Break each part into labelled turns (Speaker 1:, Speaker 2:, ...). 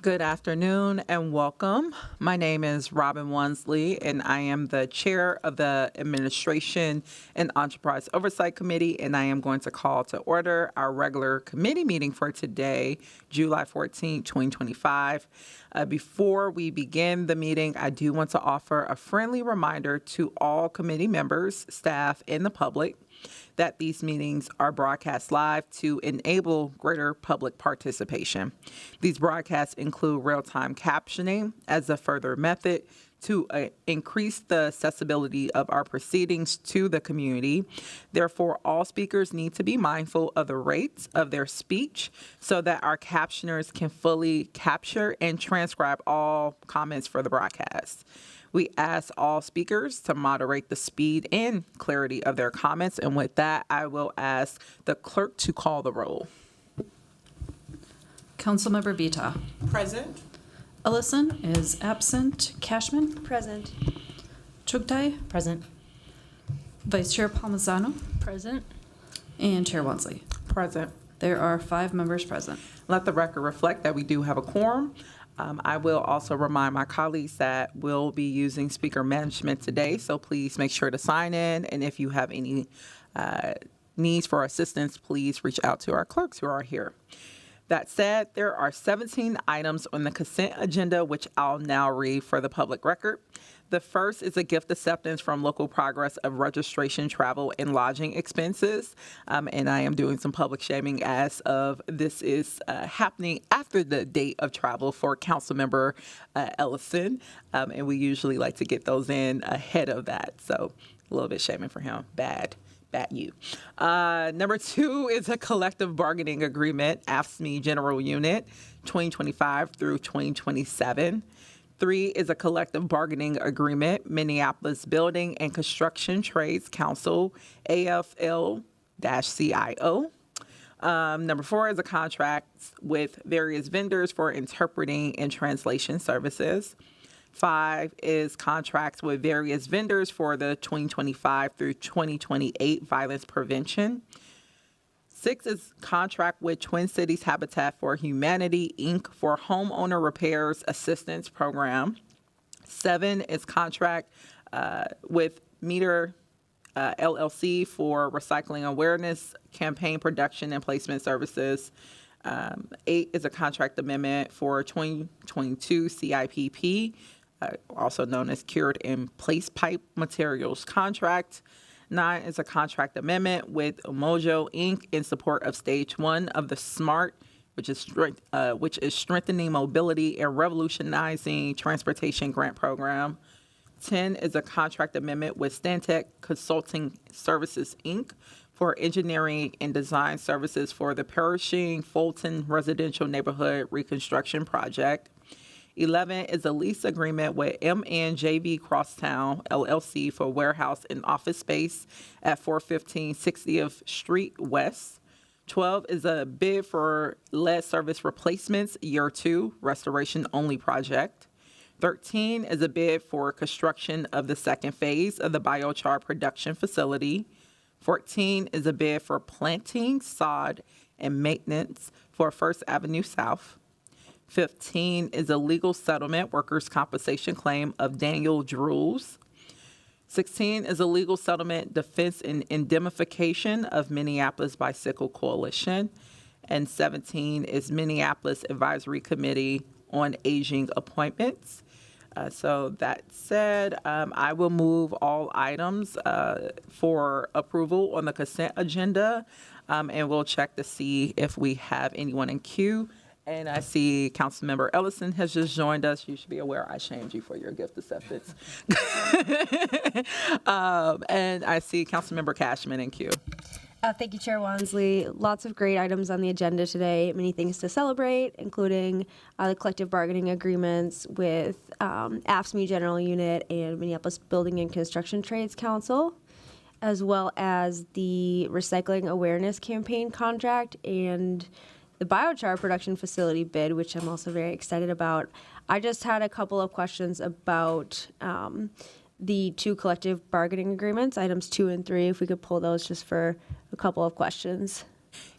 Speaker 1: Good afternoon and welcome. My name is Robin Wansley, and I am the chair of the Administration and Enterprise Oversight Committee, and I am going to call to order our regular committee meeting for today, July 14, 2025. Before we begin the meeting, I do want to offer a friendly reminder to all committee members, staff, and the public that these meetings are broadcast live to enable greater public participation. These broadcasts include real-time captioning as a further method to increase the accessibility of our proceedings to the community. Therefore, all speakers need to be mindful of the rates of their speech so that our captioners can fully capture and transcribe all comments for the broadcast. We ask all speakers to moderate the speed and clarity of their comments. And with that, I will ask the clerk to call the roll.
Speaker 2: Councilmember Vita.
Speaker 1: Present.
Speaker 2: Ellison is absent. Cashman.
Speaker 3: Present.
Speaker 2: Chugtai.
Speaker 3: Present.
Speaker 2: Vice Chair Palmisano.
Speaker 3: Present.
Speaker 2: And Chair Wansley.
Speaker 1: Present.
Speaker 2: There are 5 members present.
Speaker 1: Let the record reflect that we do have a quorum. I will also remind my colleagues that we'll be using speaker management today, so please make sure to sign in. And if you have any needs for assistance, please reach out to our clerks who are here. That said, there are 17 items on the consent agenda, which I'll now read for the public record. The first is a gift acceptance from Local Progress of registration, travel, and lodging expenses. And I am doing some public shaming as of this is happening after the date of travel for Councilmember Ellison. And we usually like to get those in ahead of that. So a little bit shaming for him. Bad you. Number 2 is a collective bargaining agreement, AFSCME General Unit, 2025 through 2027. 3 is a collective bargaining agreement, Minneapolis Building and Construction Trades Council, AFL-CIO. Number 4 is a contract with various vendors for interpreting and translation services. 5 is contracts with various vendors for the 2025 through 2028 violence prevention. 6 is contract with Twin Cities Habitat for Humanity, Inc. for homeowner repairs assistance program. 7 is contract with Meter LLC for recycling awareness campaign production and placement services. 8 is a contract amendment for 2022 CIPP, also known as Cured in Place Pipe Materials contract. 9 is a contract amendment with Mojo Inc. in support of Stage 1 of the SMART, which is strengthening mobility and revolutionizing transportation grant program. 10 is a contract amendment with Stantec Consulting Services Inc. for engineering and design services for the Perishing Fulton Residential Neighborhood Reconstruction Project. 11 is a lease agreement with MNJV Crosstown LLC for warehouse and office space at 415 60th Street West. 12 is a bid for lead service replacements, year 2, restoration only project. 13 is a bid for construction of the second phase of the biochar production facility. 14 is a bid for planting, sod, and maintenance for First Avenue South. 15 is a legal settlement workers' compensation claim of Daniel Drews. 16 is a legal settlement defense and indemnification of Minneapolis Bicycle Coalition. And 17 is Minneapolis Advisory Committee on Aging appointments. So that said, I will move all items for approval on the consent agenda, and we'll check to see if we have anyone in queue. And I see Councilmember Ellison has just joined us. You should be aware I shamed you for your gift acceptance. And I see Councilmember Cashman in queue.
Speaker 3: Thank you, Chair Wansley. Lots of great items on the agenda today. Many things to celebrate, including the collective bargaining agreements with AFSCME General Unit and Minneapolis Building and Construction Trades Council, as well as the recycling awareness campaign contract and the biochar production facility bid, which I'm also very excited about. I just had a couple of questions about the 2 collective bargaining agreements, items 2 and 3, if we could pull those just for a couple of questions.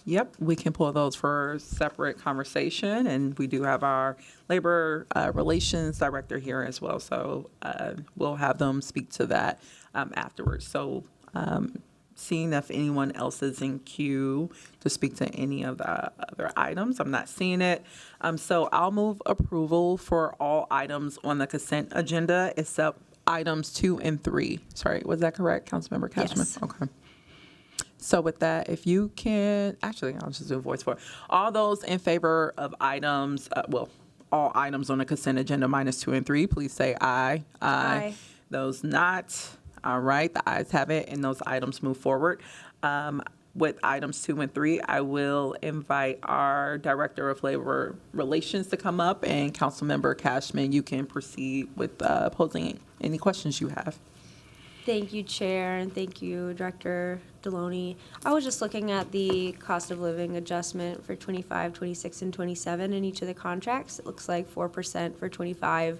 Speaker 1: Yep, we can pull those for separate conversation, and we do have our labor relations director here as well, so we'll have them speak to that afterwards. So seeing if anyone else is in queue to speak to any of the other items. I'm not seeing it. So I'll move approval for all items on the consent agenda except items 2 and 3. Sorry, was that correct, Councilmember Cashman?
Speaker 2: Yes.
Speaker 1: Okay. So with that, if you can, actually, I'll just do a voice for it. All those in favor of items, all items on the consent agenda minus 2 and 3, please say aye.
Speaker 3: Aye.
Speaker 1: Those not, all right, the ayes have it, and those items move forward. With items 2 and 3, I will invite our Director of Labor Relations to come up, and Councilmember Cashman, you can proceed with posing any questions you have.
Speaker 3: Thank you, Chair, and thank you, Director Deloney. I was just looking at the cost of living adjustment for 25, 26, and 27 in each of the contracts. It looks like 4% for 25,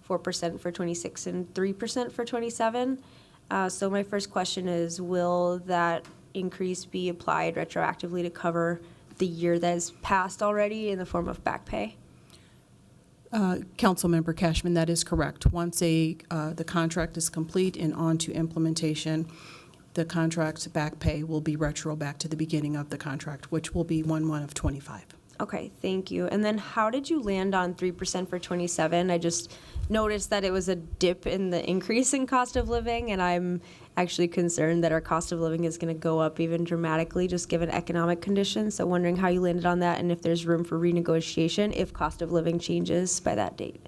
Speaker 3: 4% for 26, and 3% for 27. So my first question is, will that increase be applied retroactively to cover the year that has passed already in the form of back pay?
Speaker 4: Councilmember Cashman, that is correct. Once the contract is complete and on to implementation, the contract's back pay will be retro back to the beginning of the contract, which will be 1/1 of 25.
Speaker 3: Okay, thank you. And then how did you land on 3% for 27? I just noticed that it was a dip in the increase in cost of living, and I'm actually concerned that our cost of living is going to go up even dramatically just given economic conditions. So wondering how you landed on that and if there's room for renegotiation if cost of living changes by that date.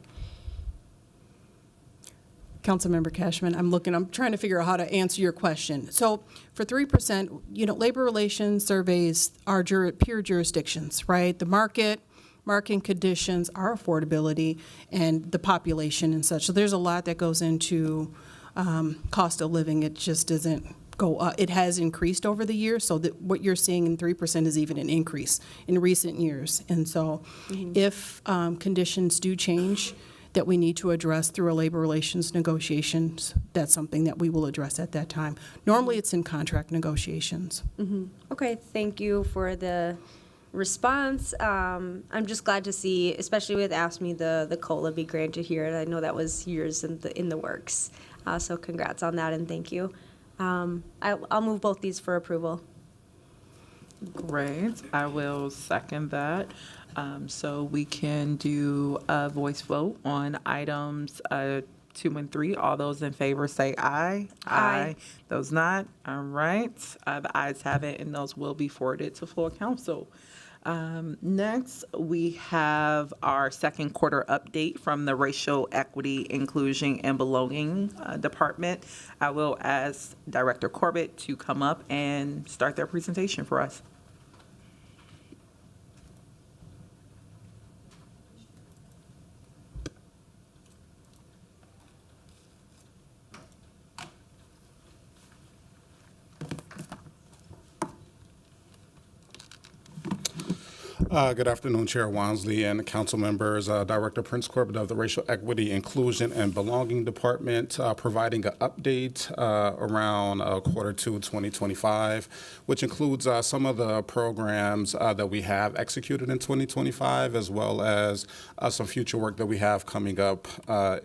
Speaker 4: Councilmember Cashman, I'm trying to figure out how to answer your question. So for 3%, labor relations surveys are peer jurisdictions, right? The market conditions, our affordability, and the population and such. So there's a lot that goes into cost of living. It just doesn't go up. It has increased over the years, so that what you're seeing in 3% is even an increase in recent years. And so if conditions do change that we need to address through a labor relations negotiations, that's something that we will address at that time. Normally, it's in contract negotiations.
Speaker 3: Okay, thank you for the response. I'm just glad to see, especially with AFSCME, the COLA be granted here. And I know that was years in the works. So congrats on that and thank you. I'll move both these for approval.
Speaker 1: Great. I will second that. So we can do a voice vote on items 2 and 3. All those in favor say aye.
Speaker 3: Aye.
Speaker 1: Those not? All right. The ayes have it, and those will be forwarded to full council. Next, we have our second quarter update from the Racial Equity, Inclusion, and Belonging Department. I will ask Director Corbett to come up and start their presentation for us.
Speaker 5: Good afternoon, Chair Wansley and council members. Director Prince Corbett of the Racial Equity, Inclusion, and Belonging Department, providing an update around Q2 2025, which includes some of the programs that we have executed in 2025, as well as some future work that we have coming up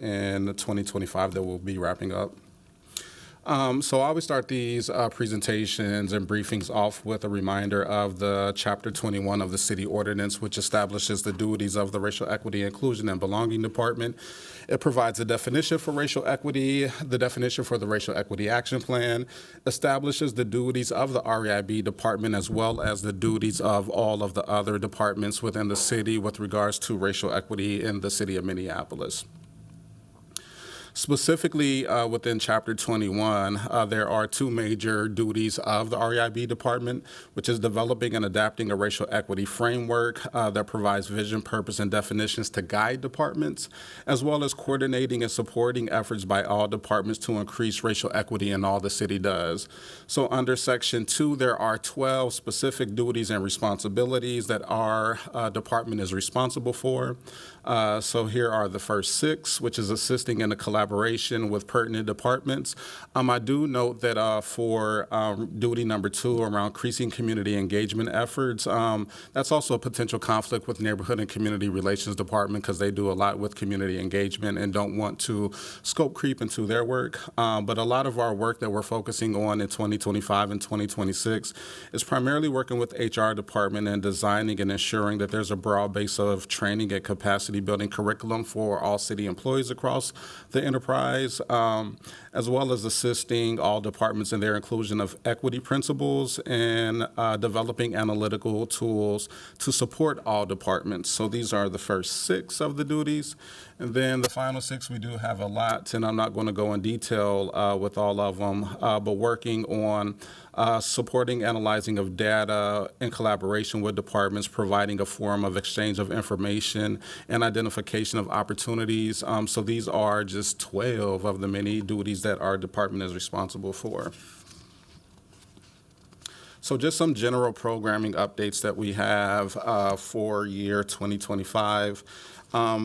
Speaker 5: in 2025 that we'll be wrapping up. So I always start these presentations and briefings off with a reminder of the Chapter 21 of the City Ordinance, which establishes the duties of the Racial Equity, Inclusion, and Belonging Department. It provides a definition for racial equity, the definition for the Racial Equity Action Plan, establishes the duties of the REIB department as well as the duties of all of the other departments within the city with regards to racial equity in the city of Minneapolis. Specifically, within Chapter 21, there are two major duties of the REIB department, which is developing and adapting a racial equity framework that provides vision, purpose, and definitions to guide departments, as well as coordinating and supporting efforts by all departments to increase racial equity in all the city does. So under Section 2, there are 12 specific duties and responsibilities that our department is responsible for. So here are the first 6, which is assisting in the collaboration collaboration with pertinent departments. I do note that for duty number 2 around increasing community engagement efforts, that's also a potential conflict with Neighborhood and Community Relations Department because they do a lot with community engagement and don't want to scope creep into their work. But a lot of our work that we're focusing on in 2025 and 2026 is primarily working with HR department and designing and ensuring that there's a broad base of training and capacity building curriculum for all city employees across the enterprise, as well as assisting all departments in their inclusion of equity principles and developing analytical tools to support all departments. So these are the first 6 of the duties. And then the final 6, we do have a lot, and I'm not going to go in detail with all of them, but working on supporting analyzing of data in collaboration with departments, providing a forum of exchange of information and identification of opportunities. So these are just 12 of the many duties that our department is responsible for. So just some general programming updates that we have for year 2025.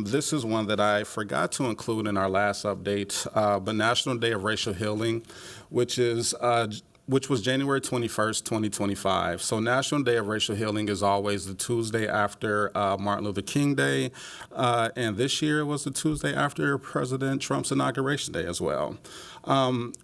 Speaker 5: This is one that I forgot to include in our last update, but National Day of Racial Healing, which was January 21st, 2025. So National Day of Racial Healing is always the Tuesday after Martin Luther King Day, and this year it was the Tuesday after President Trump's Inauguration Day as well.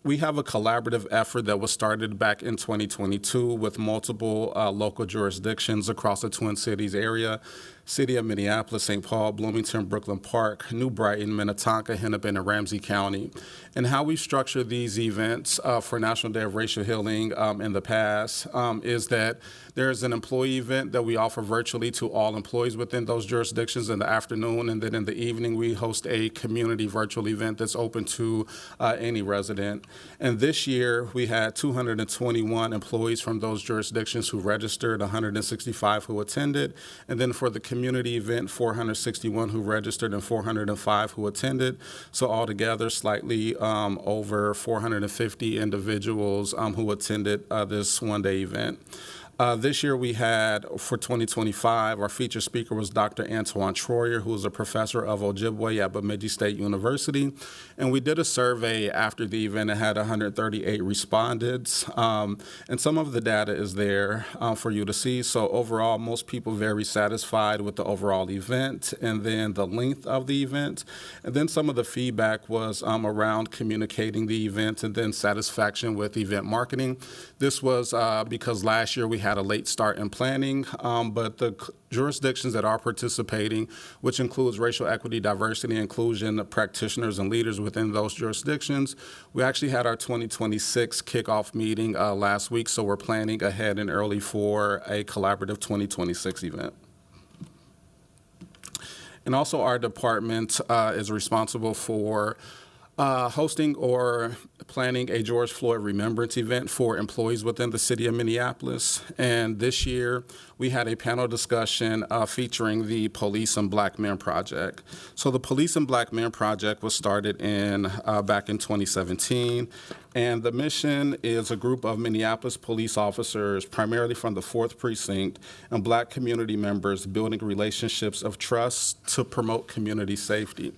Speaker 5: We have a collaborative effort that was started back in 2022 with multiple local jurisdictions across the Twin Cities area. City of Minneapolis, St. Paul, Bloomington, Brooklyn Park, New Brighton, Minnetonka, Hennepin, and Ramsey County. And how we structure these events for National Day of Racial Healing in the past is that there's an employee event that we offer virtually to all employees within those jurisdictions in the afternoon, and then in the evening we host a community virtual event that's open to any resident. And this year we had 221 employees from those jurisdictions who registered, 165 who attended, and then for the community event, 461 who registered and 405 who attended. So altogether, slightly over 450 individuals who attended this one-day event. This year we had, for 2025, our featured speaker was Dr. Antoine Troyer, who is a professor of Ojibwe at Bemidji State University. And we did a survey after the event and had 138 respondents. And some of the data is there for you to see. So overall, most people very satisfied with the overall event and then the length of the event. And then some of the feedback was around communicating the event and then satisfaction with event marketing. This was because last year we had a late start in planning, but the jurisdictions that are participating, which includes racial equity, diversity, inclusion practitioners and leaders within those jurisdictions. We actually had our 2026 kickoff meeting last week, so we're planning ahead and early for a collaborative 2026 event. And also our department is responsible for hosting or planning a George Floyd Remembrance event for employees within the city of Minneapolis. And this year, we had a panel discussion featuring the Police and Black Men Project. So the Police and Black Men Project was started back in 2017. And the mission is a group of Minneapolis police officers, primarily from the 4th Precinct, and Black community members building relationships of trust to promote community safety.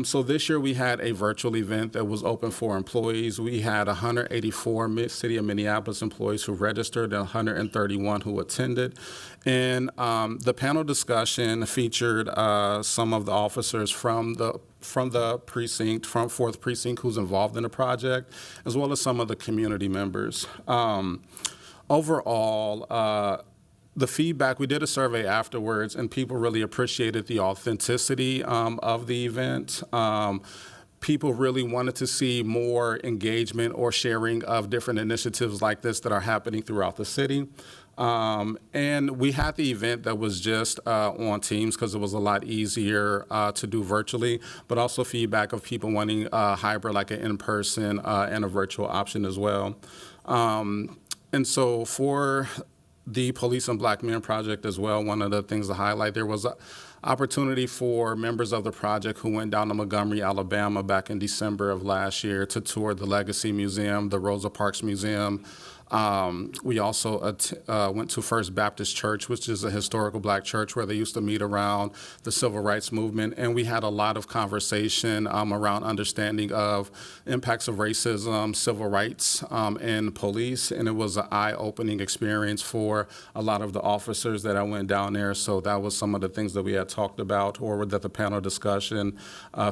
Speaker 5: So this year we had a virtual event that was open for employees. We had 184 City of Minneapolis employees who registered and 131 who attended. And the panel discussion featured some of the officers from the precinct, from 4th Precinct, who's involved in the project, as well as some of the community members. Overall, the feedback, we did a survey afterwards, and people really appreciated the authenticity of the event. People really wanted to see more engagement or sharing of different initiatives like this that are happening throughout the city. And we had the event that was just on Teams because it was a lot easier to do virtually, but also feedback of people wanting a hybrid, like an in-person and a virtual option as well. And so for the Police and Black Men Project as well, one of the things to highlight, there was an opportunity for members of the project who went down to Montgomery, Alabama back in December of last year to tour the Legacy Museum, the Rosa Parks Museum, We also went to First Baptist Church, which is a historical black church where they used to meet around the civil rights movement. And we had a lot of conversation around understanding of impacts of racism, civil rights, and police. And it was an eye-opening experience for a lot of the officers that I went down there. So that was some of the things that we had talked about or that the panel discussion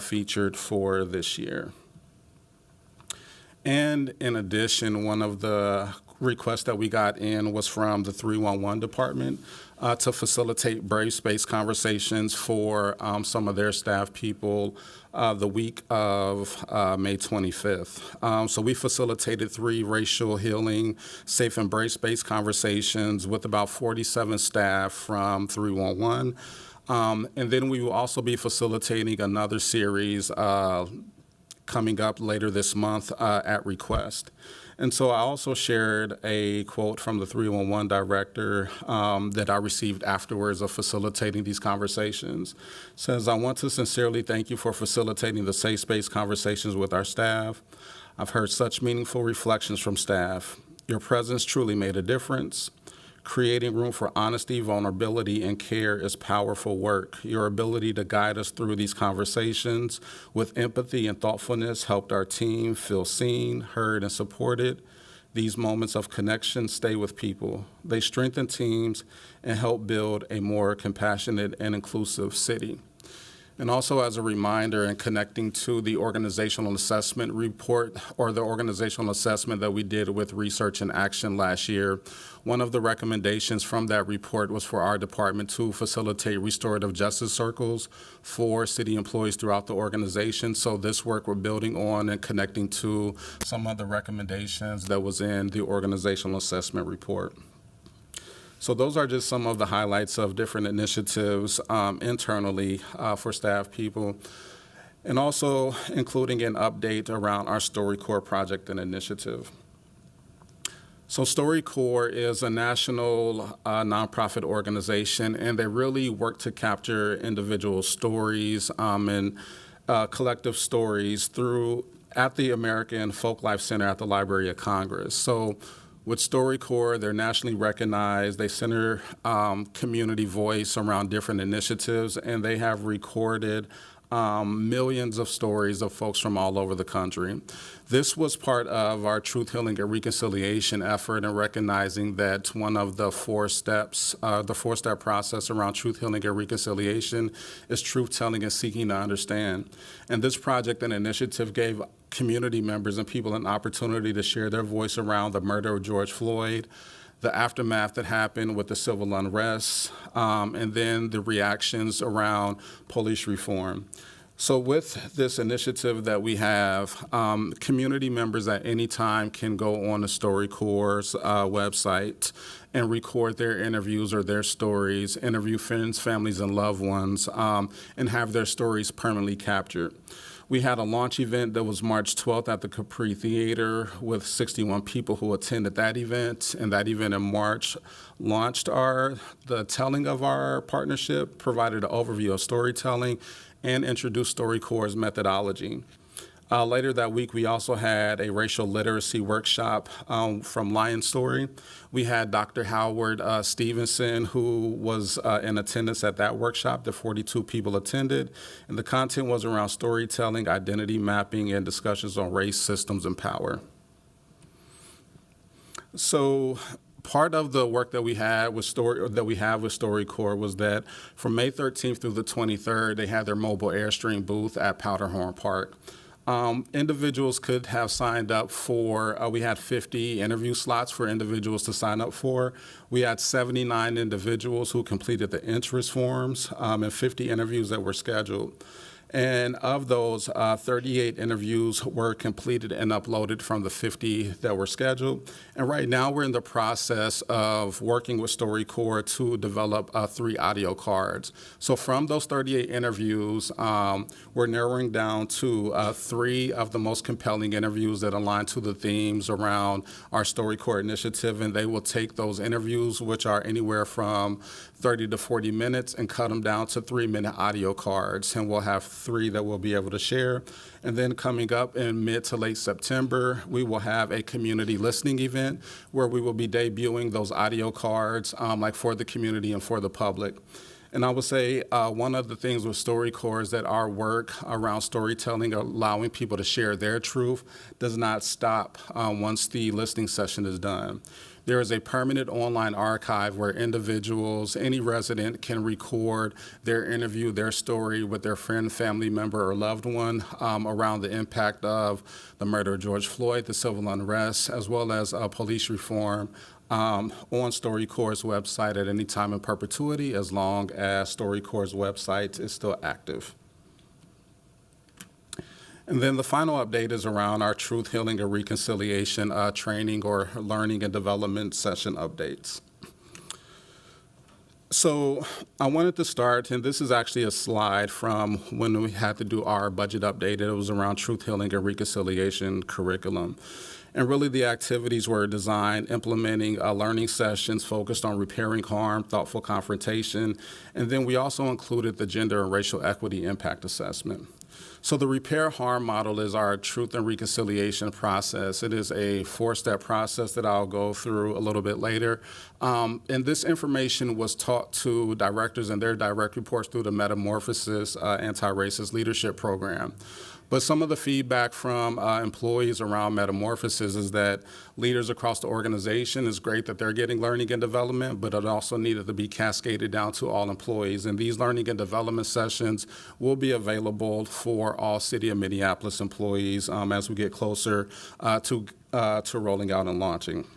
Speaker 5: featured for this year. And in addition, one of the request that we got in was from the 311 department to facilitate brave space conversations for some of their staff people the week of May 25th. So we facilitated 3 racial healing, safe and brave space conversations with about 47 staff from 311. And then we will also be facilitating another series coming up later this month at request. And so I also shared a quote from the 311 director that I received afterwards of facilitating these conversations. It says, "I want to sincerely thank you for facilitating the safe space conversations with our staff. I've heard such meaningful reflections from staff. Your presence truly made a difference. Creating room for honesty, vulnerability, and care is powerful work. Your ability to guide us through these conversations with empathy and thoughtfulness helped our team feel seen, heard, and supported. These moments of connection stay with people. They strengthen teams and help build a more compassionate and inclusive city." And also as a reminder and connecting to the organizational assessment report or the organizational assessment that we did with Research and Action last year, one of the recommendations from that report was for our department to facilitate restorative justice circles for city employees throughout the organization. So this work we're building on and connecting to some of the recommendations that was in the organizational assessment report. So those are just some of the highlights of different initiatives internally for staff people, and also including an update around our StoryCorps project and initiative. So StoryCorps is a national nonprofit organization, and they really work to capture individual stories and collective stories at the American Folklife Center at the Library of Congress. So with StoryCorps, they're nationally recognized. They center community voice around different initiatives, and they have recorded millions of stories of folks from all over the country. This was part of our Truth, Healing, and Reconciliation effort in recognizing that one of the 4 steps, the 4-step process around truth, healing, and reconciliation is truth-telling and seeking to understand. And this project and initiative gave community members and people an opportunity to share their voice around the murder of George Floyd, the aftermath that happened with the civil unrest, and then the reactions around police reform. So with this initiative that we have, community members at any time can go on the StoryCorps website and record their interviews or their stories, interview friends, families, and loved ones, and have their stories permanently captured. We had a launch event that was March 12th at the Capri Theater with 61 people who attended that event. And that event in March launched the telling of our partnership, provided an overview of storytelling, and introduced StoryCorps' methodology. Later that week, we also had a racial literacy workshop from Lion Story. We had Dr. Howard Stevenson, who was in attendance at that workshop. The 42 people attended, and the content was around storytelling, identity mapping, and discussions on race, systems, and power. So part of the work that we have with StoryCorps was that from May 13th through the 23rd, they had their mobile Airstream booth at Powderhorn Park. Individuals could have signed up for, we had 50 interview slots for individuals to sign up for. We had 79 individuals who completed the interest forms and 50 interviews that were scheduled. And of those, 38 interviews were completed and uploaded from the 50 that were scheduled. And right now we're in the process of working with StoryCorps to develop 3 audio cards. So from those 38 interviews, we're narrowing down to 3 of the most compelling interviews that align to the themes around our StoryCorps initiative. And they will take those interviews, which are anywhere from 30 to 40 minutes, and cut them down to 3-minute audio cards. And we'll have 3 that we'll be able to share. And then coming up in mid to late September, we will have a community listening event where we will be debuting those audio cards like for the community and for the public. And I would say one of the things with StoryCorps is that our work around storytelling, allowing people to share their truth, does not stop once the listening session is done. There is a permanent online archive where individuals, any resident, can record their interview, their story with their friend, family member, or loved one around the impact of the murder of George Floyd, the civil unrest, as well as police reform on StoryCorps' website at any time in perpetuity, as long as StoryCorps' website is still active. And then the final update is around our Truth, Healing, and Reconciliation training or learning and development session updates. So I wanted to start, and this is actually a slide from when we had to do our budget update. It was around Truth, Healing, and Reconciliation curriculum. And really the activities were designed implementing learning sessions focused on repairing harm, thoughtful confrontation, and then we also included the gender and racial equity impact assessment. So the repair harm model is our truth and reconciliation process. It is a 4-step process that I'll go through a little bit later. And this information was taught to directors and their direct reports through the Metamorphosis Anti-Racist Leadership Program. But some of the feedback from employees around Metamorphosis is that leaders across the organization, is great that they're getting learning and development, but it also needed to be cascaded down to all employees. And these learning and development sessions will be available for all City of Minneapolis employees as we get closer to rolling out and launching.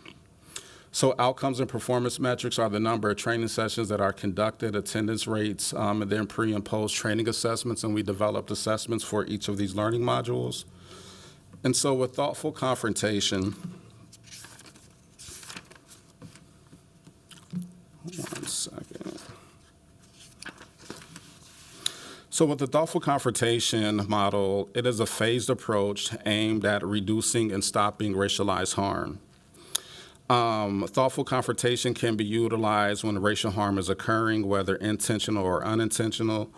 Speaker 5: So outcomes and performance metrics are the number of training sessions that are conducted, attendance rates, and then pre and post training assessments, and we developed assessments for each of these learning modules. And so with thoughtful confrontation, one second. So with the thoughtful confrontation model, it is a phased approach aimed at reducing and stopping racialized harm. Thoughtful confrontation can be utilized when racial harm is occurring, whether intentional or unintentional,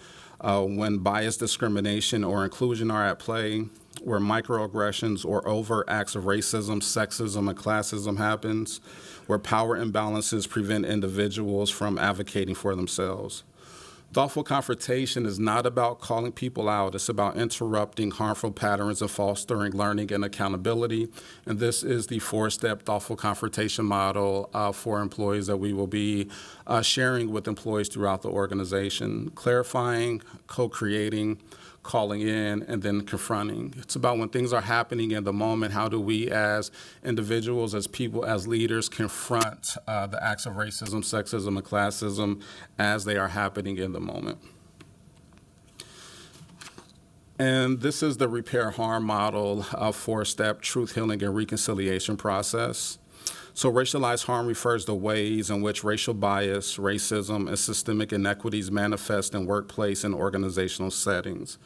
Speaker 5: when bias, discrimination, or inclusion are at play, where microaggressions or overt acts of racism, sexism, and classism happens, where power imbalances prevent individuals from advocating for themselves. Thoughtful confrontation is not about calling people out. It's about interrupting harmful patterns and fostering learning and accountability. And this is the 4-step thoughtful confrontation model for employees that we will be sharing with employees throughout the organization: clarifying, co-creating, calling in, and then confronting. It's about when things are happening in the moment, how do we as individuals, as people, as leaders confront the acts of racism, sexism, and classism as they are happening in the moment. And this is the repair harm model of 4-step truth, healing, and reconciliation process. So racialized harm refers to ways in which racial bias, racism, and systemic inequities manifest in workplace and organizational settings.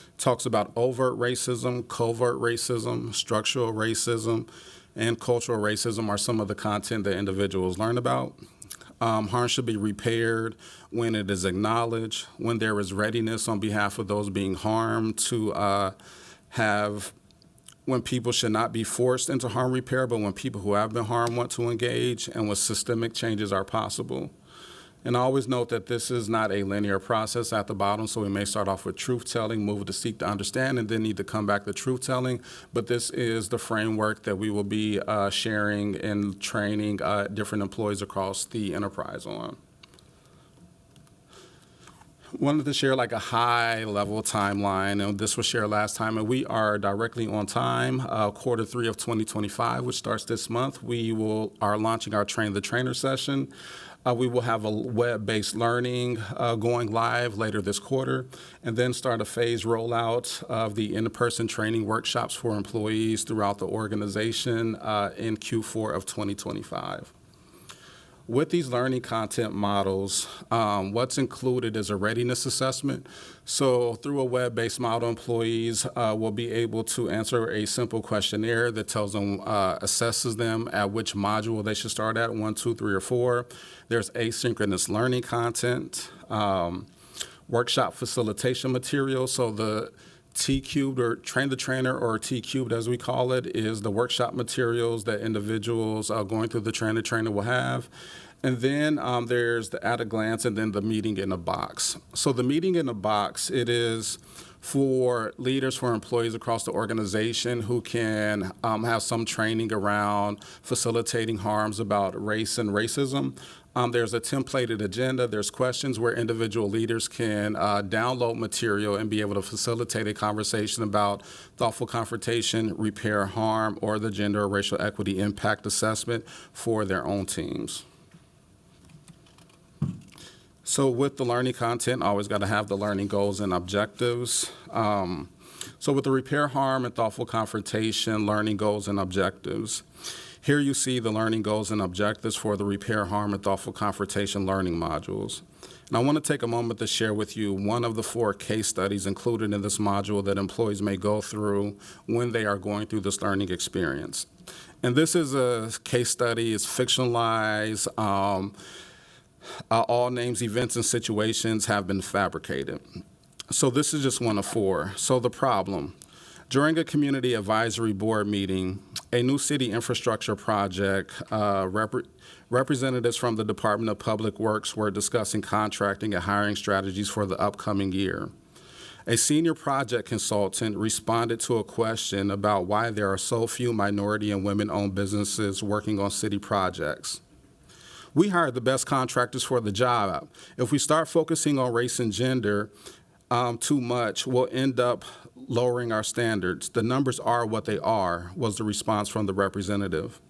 Speaker 5: It talks about overt racism, covert racism, structural racism, and cultural racism are some of the content that individuals learn about. Harm should be repaired when it is acknowledged, when there is readiness on behalf of those being harmed to when people should not be forced into harm repair, but when people who have been harmed want to engage, and when systemic changes are possible. And I always note that this is not a linear process at the bottom, so we may start off with truth-telling, move to seek to understand, and then need to come back to truth-telling. But this is the framework that we will be sharing and training different employees across the enterprise on. Wanted to share like a high-level timeline, and this was shared last time, and we are directly on time. Q3 of 2025, which starts this month, we are launching our Train the Trainer session. We will have a web-based learning going live later this quarter, and then start a phased rollout of the in-person training workshops for employees throughout the organization in Q4 of 2025. With these learning content models, what's included is a readiness assessment. So through a web-based model, employees will be able to answer a simple questionnaire that tells them, assesses them at which module they should start at, 1, 2, 3, or 4. There's asynchronous learning content. workshop facilitation materials. So the T cubed, or train the trainer, or T cubed as we call it, is the workshop materials that individuals going through the train the trainer will have. And then there's the at a glance, and then the meeting in a box. So the meeting in a box, it is for leaders, for employees across the organization who can have some training around facilitating harms about race and racism. There's a templated agenda. There's questions where individual leaders can download material and be able to facilitate a conversation about thoughtful confrontation, repair harm, or the gender or racial equity impact assessment for their own teams. So with the learning content, always got to have the learning goals and objectives. So with the repair harm and thoughtful confrontation, learning goals and objectives. Here you see the learning goals and objectives for the repair harm and thoughtful confrontation learning modules. And I want to take a moment to share with you one of the 4 case studies included in this module that employees may go through when they are going through this learning experience. And this is a case study. It's fictionalized. All names, events, and situations have been fabricated. So this is just one of 4. So the problem. During a community advisory board meeting, a new city infrastructure project, representatives from the Department of Public Works were discussing contracting and hiring strategies for the upcoming year. A senior project consultant responded to a question about why there are so few minority and women-owned businesses working on city projects. We hired the best contractors for the job. If we start focusing on race and gender too much, we'll end up lowering our standards. The numbers are what they are, was the response from the representative.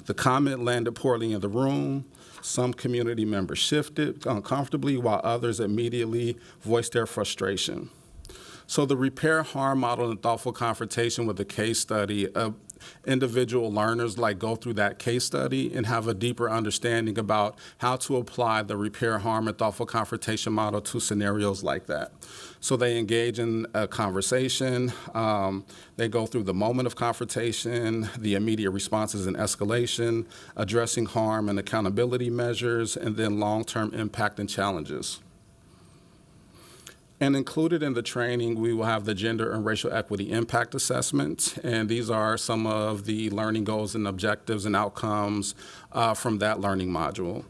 Speaker 5: The comment landed poorly in the room. Some community members shifted uncomfortably, while others immediately voiced their frustration. So the repair harm model and thoughtful confrontation with the case study, individual learners go through that case study and have a deeper understanding about how to apply the repair harm and thoughtful confrontation model to scenarios like that. So they engage in a conversation, they go through the moment of confrontation, the immediate responses and escalation, addressing harm and accountability measures, and then long-term impact and challenges. And included in the training, we will have the gender and racial equity impact assessment. And these are some of the learning goals and objectives and outcomes from that learning module.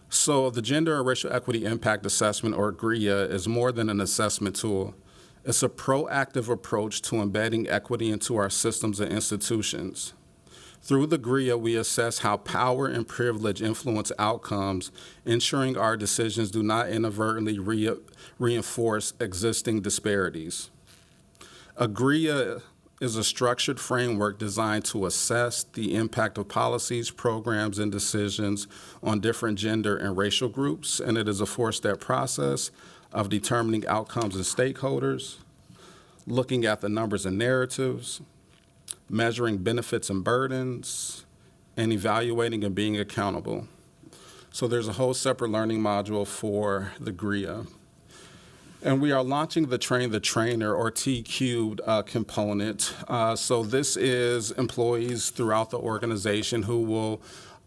Speaker 5: So the gender and racial equity impact assessment, or GRIA, is more than an assessment tool. It's a proactive approach to embedding equity into our systems and institutions. Through the GRIA, we assess how power and privilege influence outcomes, ensuring our decisions do not inadvertently reinforce existing disparities. A GRIA is a structured framework designed to assess the impact of policies, programs, and decisions on different gender and racial groups, and it is a 4-step process of determining outcomes and stakeholders, looking at the numbers and narratives, measuring benefits and burdens, and evaluating and being accountable. So there's a whole separate learning module for the GRIA. And we are launching the Train the Trainer, or T cubed component. So this is employees throughout the organization who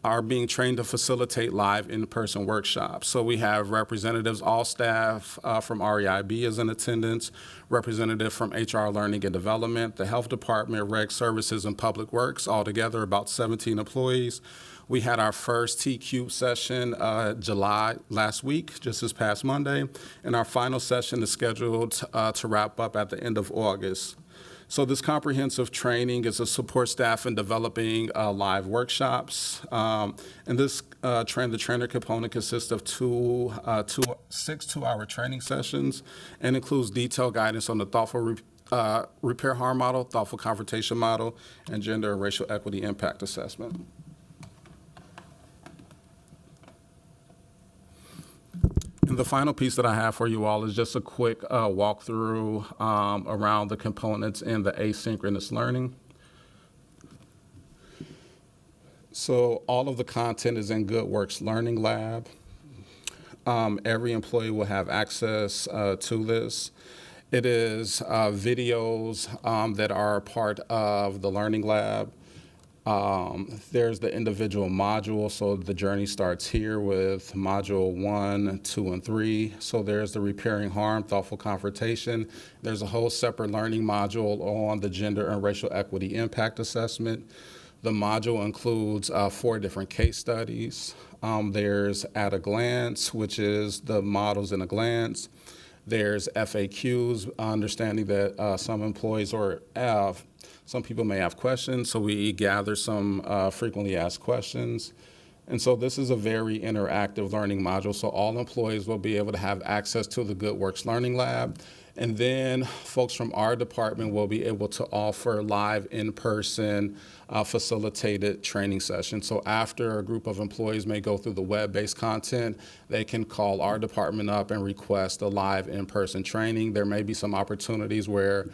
Speaker 5: are being trained to facilitate live in-person workshops. So we have representatives, all staff from REIB is in attendance, representative from HR Learning and Development, the Health Department, Reg Services, and Public Works, altogether about 17 employees. We had our first T-Cube session July last week, just this past Monday, and our final session is scheduled to wrap up at the end of August. So this comprehensive training is a support staff in developing live workshops. And this Train the Trainer component consists of 6 two-hour training sessions and includes detailed guidance on the thoughtful repair harm model, thoughtful confrontation model, and gender and racial equity impact assessment. And the final piece that I have for you all is just a quick walkthrough around the components in the asynchronous learning. So all of the content is in GoodWorks Learning Lab. Every employee will have access to this. It is videos that are part of the Learning Lab. There's the individual module, so the journey starts here with module 1, 2, and 3. So there's the repairing harm, thoughtful confrontation. There's a whole separate learning module on the gender and racial equity impact assessment. The module includes 4 different case studies. There's At a Glance, which is the models in a glance. There's FAQs, understanding that some employees some people may have questions, so we gather some frequently asked questions. And so this is a very interactive learning module, so all employees will be able to have access to the Good Works Learning Lab. And then folks from our department will be able to offer live in-person facilitated training sessions. So after a group of employees may go through the web-based content, they can call our department up and request a live in-person training. There may be some opportunities where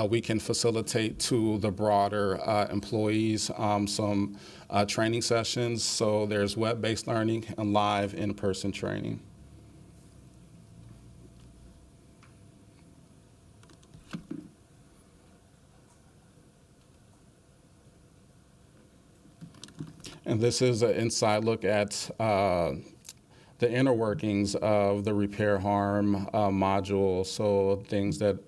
Speaker 5: we can facilitate to the broader employees some training sessions. So there's web-based learning and live in-person training. And this is an inside look at the inner workings of the repair harm module, so things that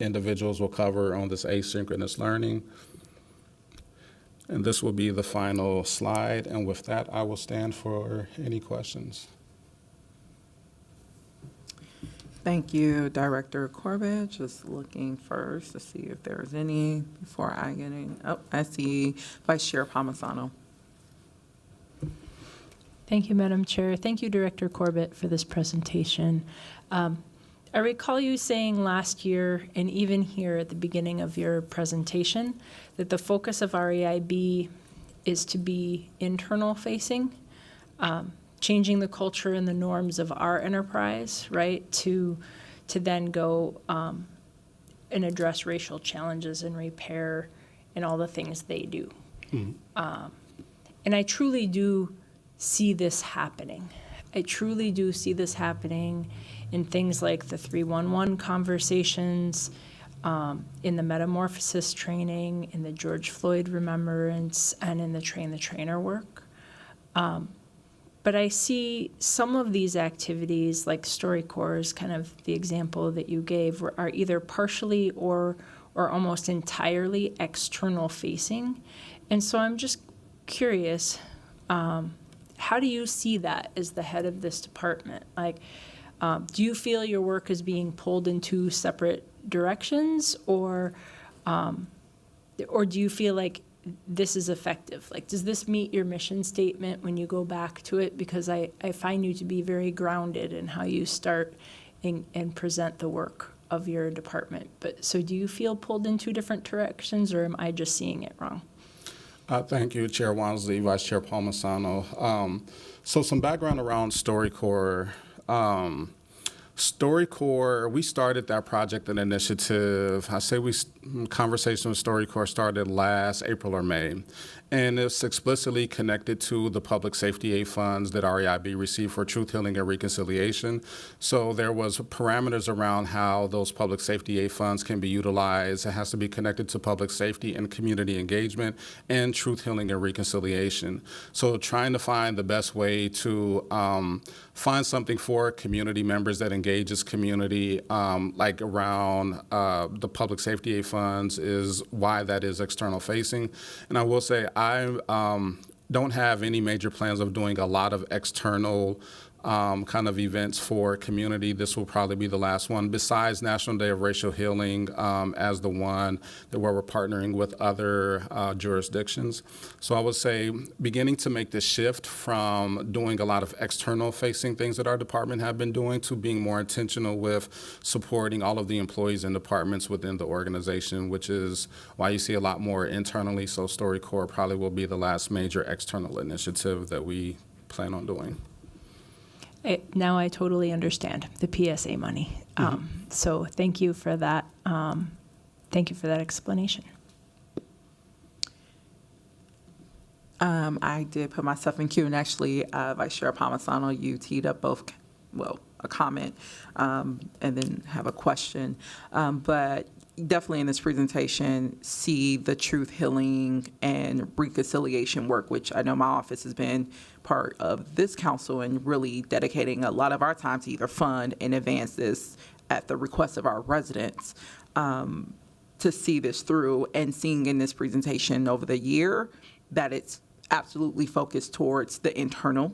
Speaker 5: individuals will cover on this asynchronous learning. And this will be the final slide, and with that, I will stand for any questions.
Speaker 1: Thank you, Director Corbett. Just looking first to see if there's any before I get in. Oh, I see Vice Chair Palmisano.
Speaker 6: Thank you, Madam Chair. Thank you, Director Corbett, for this presentation. I recall you saying last year, and even here at the beginning of your presentation, that the focus of REIB is to be internal facing, changing the culture and the norms of our enterprise, right, to then go and address racial challenges and repair and all the things they do. Mm-hmm. And I truly do see this happening. I truly do see this happening in things like the 311 conversations, in the metamorphosis training, in the George Floyd remembrance, and in the train the trainer work. But I see some of these activities, like StoryCorps is kind of the example that you gave, are either partially or almost entirely external facing. And so I'm just curious, how do you see that as the head of this department? Like, do you feel your work is being pulled in 2 separate directions, or do you feel like this is effective? Like, does this meet your mission statement when you go back to it? Because I find you to be very grounded in how you start and present the work of your department. But so do you feel pulled in 2 different directions, or am I just seeing it wrong?
Speaker 5: Thank you, Chair Wansley, Vice Chair Palmisano. So some background around StoryCorps. StoryCorps, we started that project and initiative. Conversation with StoryCorps started last April or May. And it's explicitly connected to the public safety aid funds that REIB received for truth, healing, and reconciliation. So there was parameters around how those public safety aid funds can be utilized. It has to be connected to public safety and community engagement and truth, healing, and reconciliation. So trying to find the best way to find something for community members that engages community, like around the public safety aid funds, is why that is external facing. And I will say, I don't have any major plans of doing a lot of external kind of events for community. This will probably be the last one, besides National Day of Racial Healing as the one where we're partnering with other jurisdictions. So I would say beginning to make this shift from doing a lot of external facing things that our department have been doing to being more intentional with supporting all of the employees and departments within the organization, which is why you see a lot more internally. So StoryCorps probably will be the last major external initiative that we plan on doing.
Speaker 6: Now I totally understand the PSA money. So thank you for that. Thank you for that explanation.
Speaker 1: I did put myself in queue, and actually, Vice Chair Palmisano, you teed up both, a comment and then have a question. But definitely in this presentation, see the truth healing and reconciliation work, which I know my office has been part of this council and really dedicating a lot of our time to either fund and advance this at the request of our residents. To see this through, and seeing in this presentation over the year that it's absolutely focused towards the internal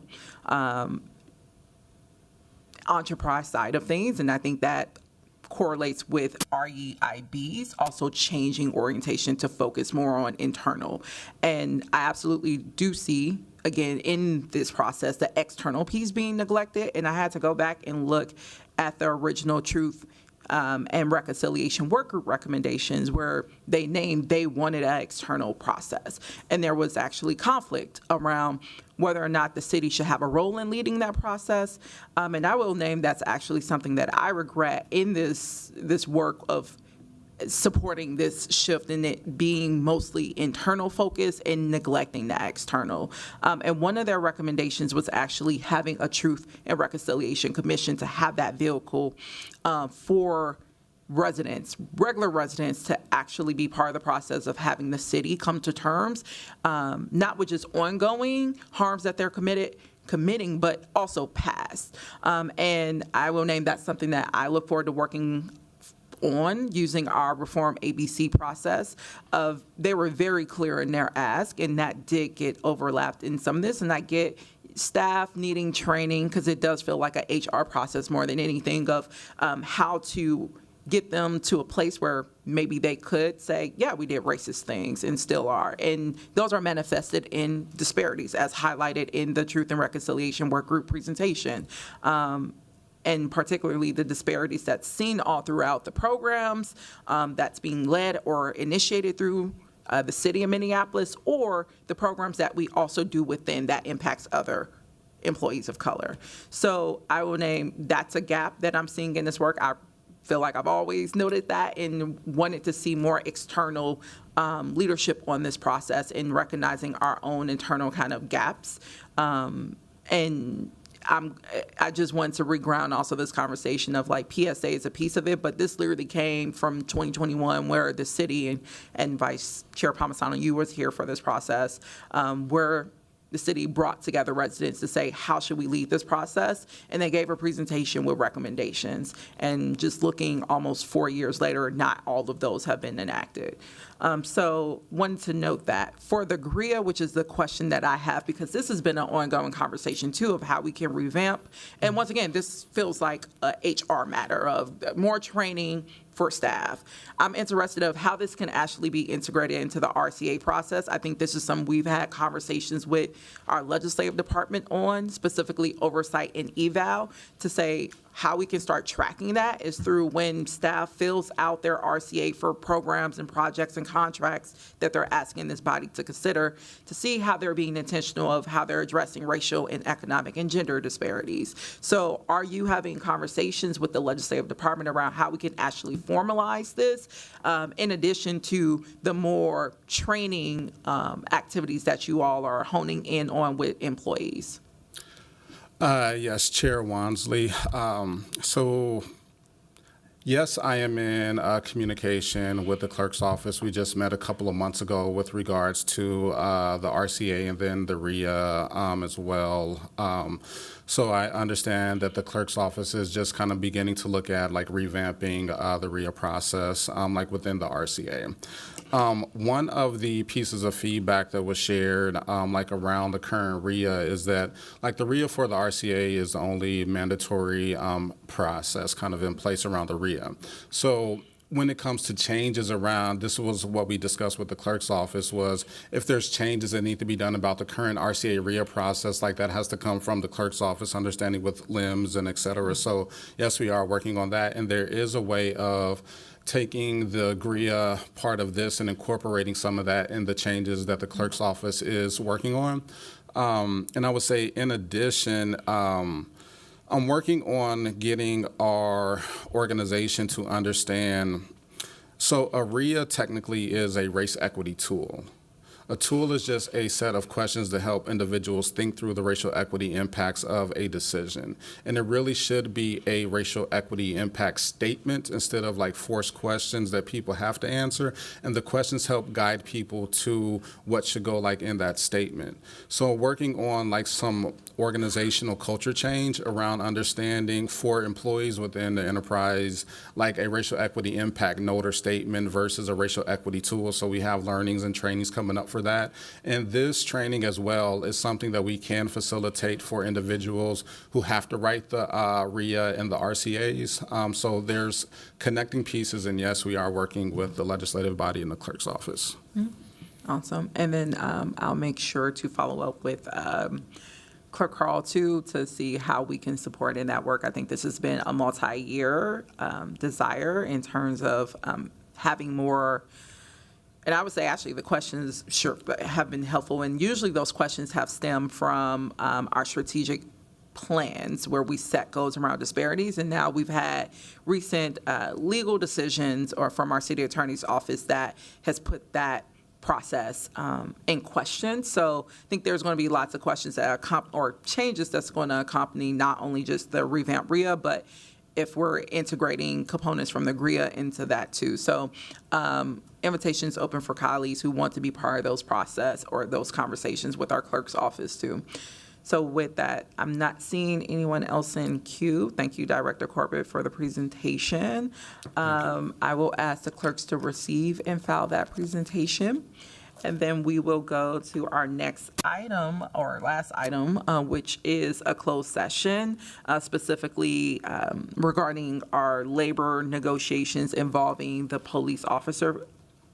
Speaker 1: enterprise side of things. And I think that correlates with REIB's also changing orientation to focus more on internal. And I absolutely do see, again, in this process, the external piece being neglected. And I had to go back and look at the original truth and reconciliation work group recommendations, where they named they wanted an external process. And there was actually conflict around whether or not the city should have a role in leading that process. And I will name that's actually something that I regret in this work of supporting this shift in it being mostly internal focus and neglecting the external. And one of their recommendations was actually having a Truth and Reconciliation Commission to have that vehicle for residents, regular residents, to actually be part of the process of having the city come to terms, not with just ongoing harms that they're committing, but also past. And I will name that something that I look forward to working on using our reform ABC process. They were very clear in their ask, and that did get overlapped in some of this, and I get staff needing training, because it does feel like a HR process more than anything, of how to get them to a place where maybe they could say, yeah, we did racist things, and still are. And those are manifested in disparities, as highlighted in the Truth and Reconciliation Work Group presentation. And particularly the disparities that's seen all throughout the programs that's being led or initiated through the city of Minneapolis, or the programs that we also do within that impacts other employees of color. So I will name that's a gap that I'm seeing in this work. I feel like I've always noted that and wanted to see more external leadership on this process and recognizing our own internal kind of gaps. And I just want to reground also this conversation of like PSA is a piece of it, but this literally came from 2021, where the city and Vice Chair Palmisano, you was here for this process, where the city brought together residents to say, how should we lead this process? And they gave a presentation with recommendations. And just looking almost 4 years later, not all of those have been enacted. So wanted to note that. For the GRIA, which is the question that I have, because this has been an ongoing conversation too of how we can revamp. And once again, this feels like a HR matter of more training for staff. I'm interested of how this can actually be integrated into the RCA process. I think this is something we've had conversations with our legislative department on, specifically Oversight and Eval, to say how we can start tracking that is through when staff fills out their RCA for programs and projects and contracts that they're asking this body to consider, to see how they're being intentional of how they're addressing racial and economic and gender disparities. So are you having conversations with the legislative department around how we can actually formalize this, in addition to the more training activities that you all are honing in on with employees?
Speaker 5: Yes, Chair Wansley. So, yes, I am in communication with the clerk's office. We just met a couple of months ago with regards to the RCA and then the RIA as well. So I understand that the clerk's office is just kind of beginning to look at like revamping the RIA process like within the RCA. One of the pieces of feedback that was shared like around the current RIA is that like the RIA for the RCA is the only mandatory process kind of in place around the RIA. So when it comes to changes around, this was what we discussed with the clerk's office, was if there's changes that need to be done about the current RCA RIA process, like that has to come from the clerk's office, understanding with limbs and et cetera. So yes, we are working on that. And there is a way of taking the GRIA part of this and incorporating some of that in the changes that the clerk's office is working on. And I would say in addition, I'm working on getting our organization to understand, so a RIA technically is a race equity tool. A tool is just a set of questions to help individuals think through the racial equity impacts of a decision. And it really should be a racial equity impact statement instead of like forced questions that people have to answer. And the questions help guide people to what should go like in that statement. So working on like some organizational culture change around understanding for employees within the enterprise, like a racial equity impact note or statement versus a racial equity tool. So we have learnings and trainings coming up for that. And this training as well is something that we can facilitate for individuals who have to write the RIA and the RCAs. So there's connecting pieces, and yes, we are working with the legislative body and the clerk's office.
Speaker 1: Awesome. And then I'll make sure to follow up with Clerk Carl too to see how we can support in that work. I think this has been a multi-year desire in terms of having more. And I would say actually the questions sure have been helpful, and usually those questions have stemmed from our strategic plans where we set goals around disparities, and now we've had recent legal decisions or from our city attorney's office that has put that process in question. So I think there's going to be lots of questions that or changes that's going to accompany not only just the revamped RIA, but if we're integrating components from the GRIA into that too. So invitations open for colleagues who want to be part of those process or those conversations with our clerk's office too. So with that, I'm not seeing anyone else in queue. Thank you, Director Corbett, for the presentation. I will ask the clerks to receive and file that presentation. And then we will go to our next item, or last item, which is a closed session, specifically regarding our labor negotiations involving the Police Officer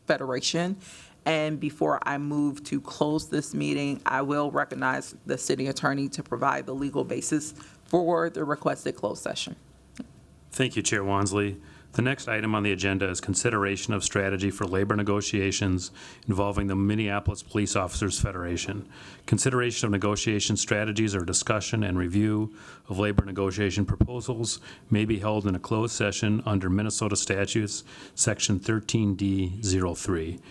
Speaker 1: Federation. And before I move to close this meeting, I will recognize the city attorney to provide the legal basis for the requested closed session.
Speaker 7: Thank you, Chair Wansley. The next item on the agenda is consideration of strategy for labor negotiations involving the Minneapolis Police Officers Federation. Consideration of negotiation strategies or discussion and review of labor negotiation proposals may be held in a closed session under Minnesota statutes, section 13D03.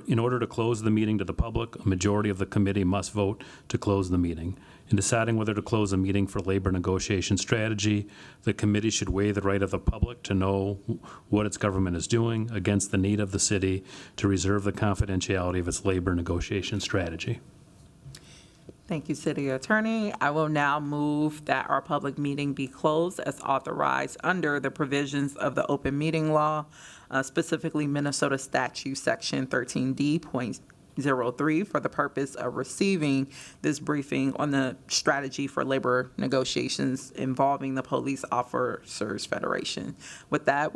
Speaker 7: In order to close the meeting to the public, a majority of the committee must vote to close the meeting. In deciding whether to close a meeting for labor negotiation strategy, the committee should weigh the right of the public to know what its government is doing against the need of the city to reserve the confidentiality of its labor negotiation strategy.
Speaker 1: Thank you, City Attorney. I will now move that our public meeting be closed as authorized under the provisions of the open meeting law, specifically Minnesota Statute Section 13D.03, for the purpose of receiving this briefing on the strategy for labor negotiations involving the Police Officers Federation. With that,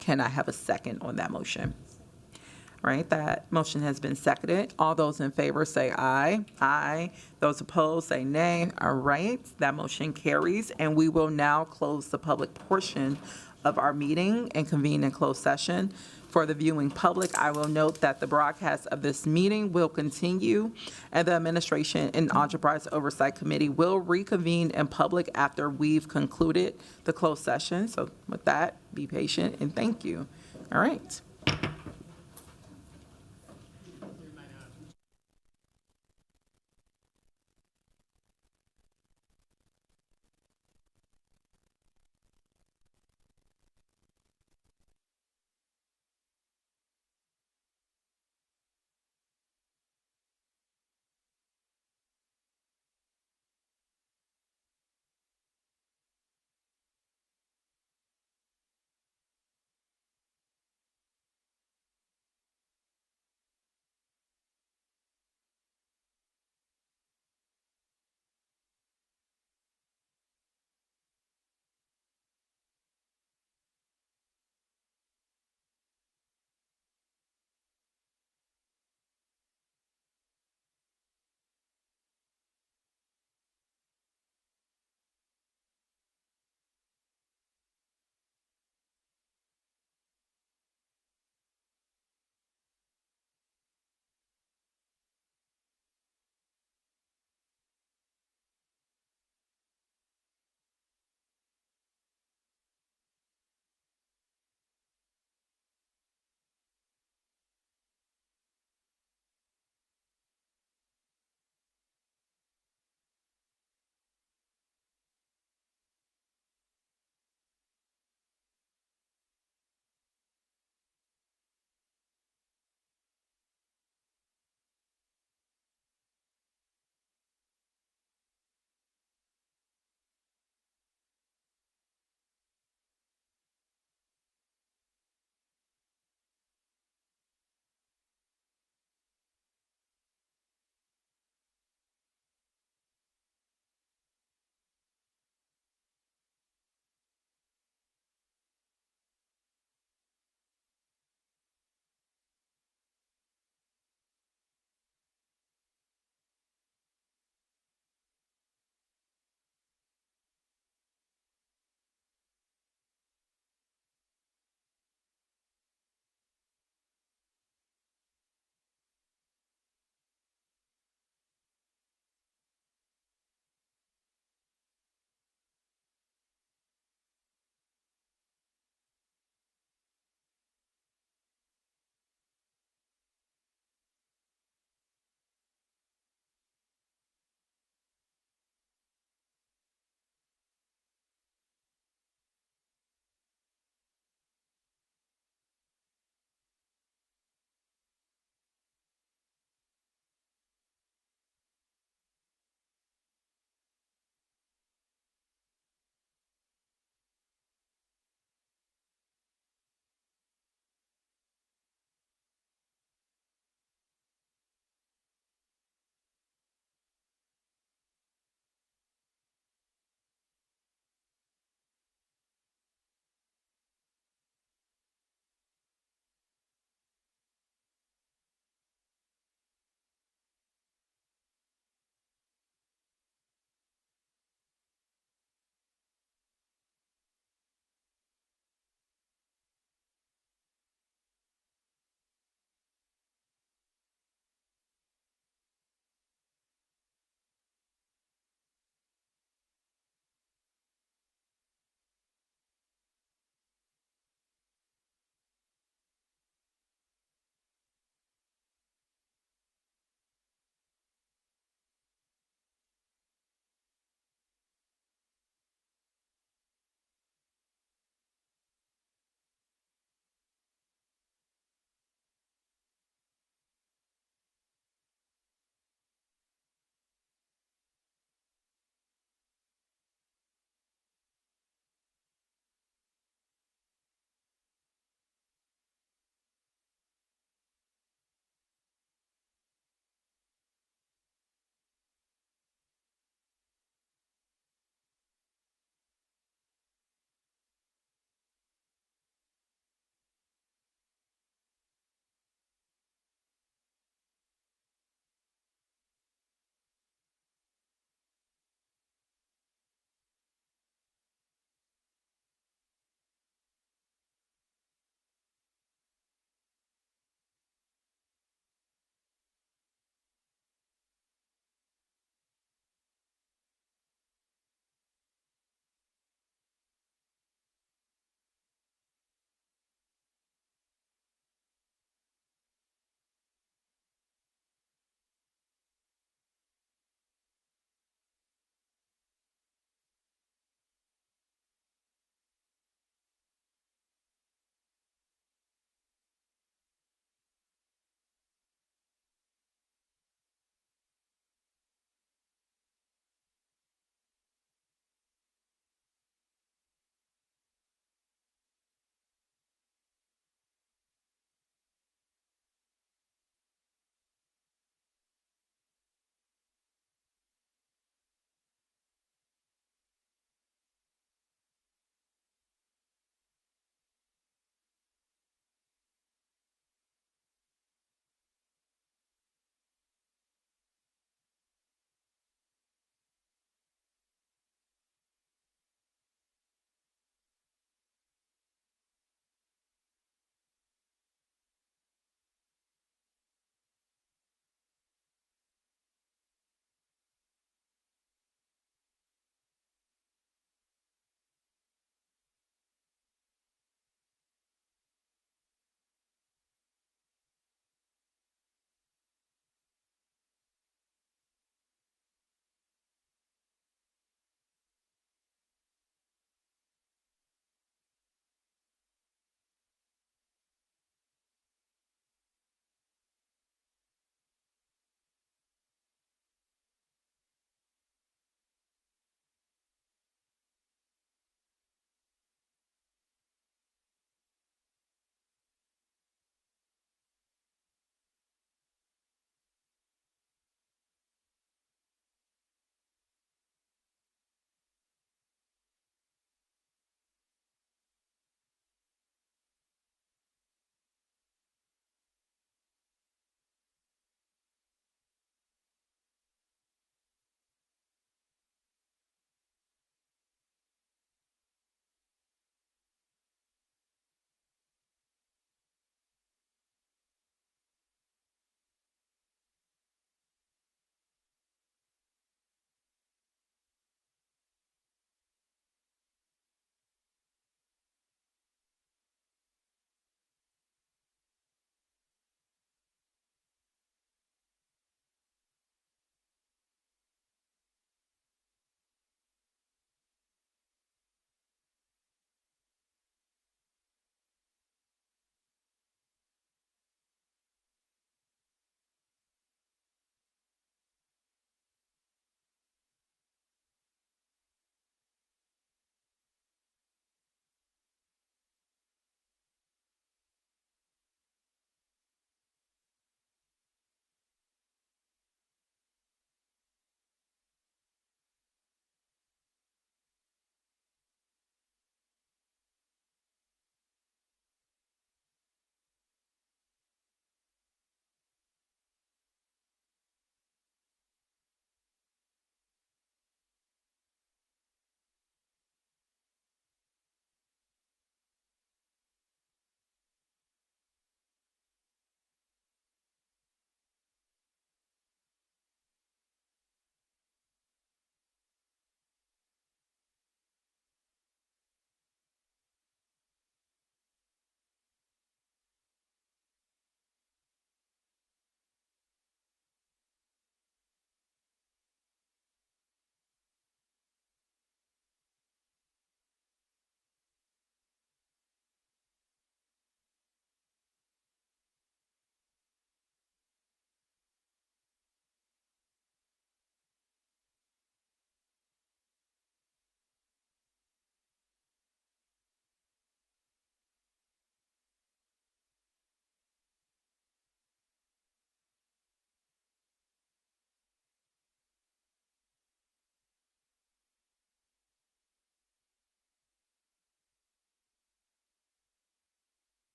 Speaker 1: can I have a second on that motion? All right, that motion has been seconded. All those in favor say aye. Aye. Those opposed say nay. All right, that motion carries, and we will now close the public portion of our meeting and convene in closed session. For the viewing public, I will note that the broadcast of this meeting will continue, and the Administration and Enterprise Oversight Committee will reconvene in public after we've concluded the closed session. So with that, be patient and thank you. All right.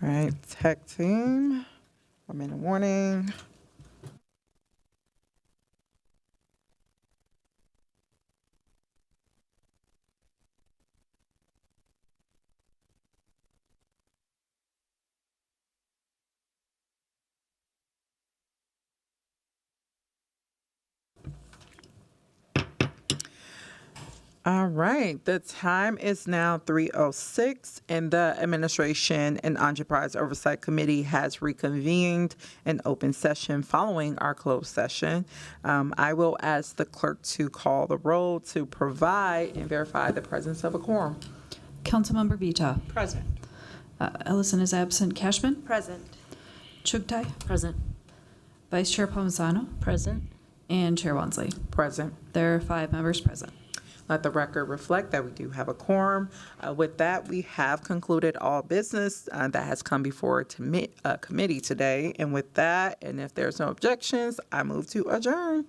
Speaker 1: All right, tech team. I'm in the morning. All right, the time is now 3:06, and the Administration and Enterprise Oversight Committee has reconvened in open session following our closed session. I will ask the clerk to call the roll to provide and verify the presence of a quorum.
Speaker 2: Councilmember Vita.
Speaker 1: Present.
Speaker 2: Ellison is absent. Cashman.
Speaker 3: Present.
Speaker 2: Chugtai.
Speaker 6: Present.
Speaker 2: Vice Chair Palmisano.
Speaker 6: Present.
Speaker 2: And Chair Wansley.
Speaker 1: Present.
Speaker 2: There are 5 members present.
Speaker 1: Let the record reflect that we do have a quorum. With that, we have concluded all business that has come before committee today. And with that, and if there's no objections, I move to adjourn.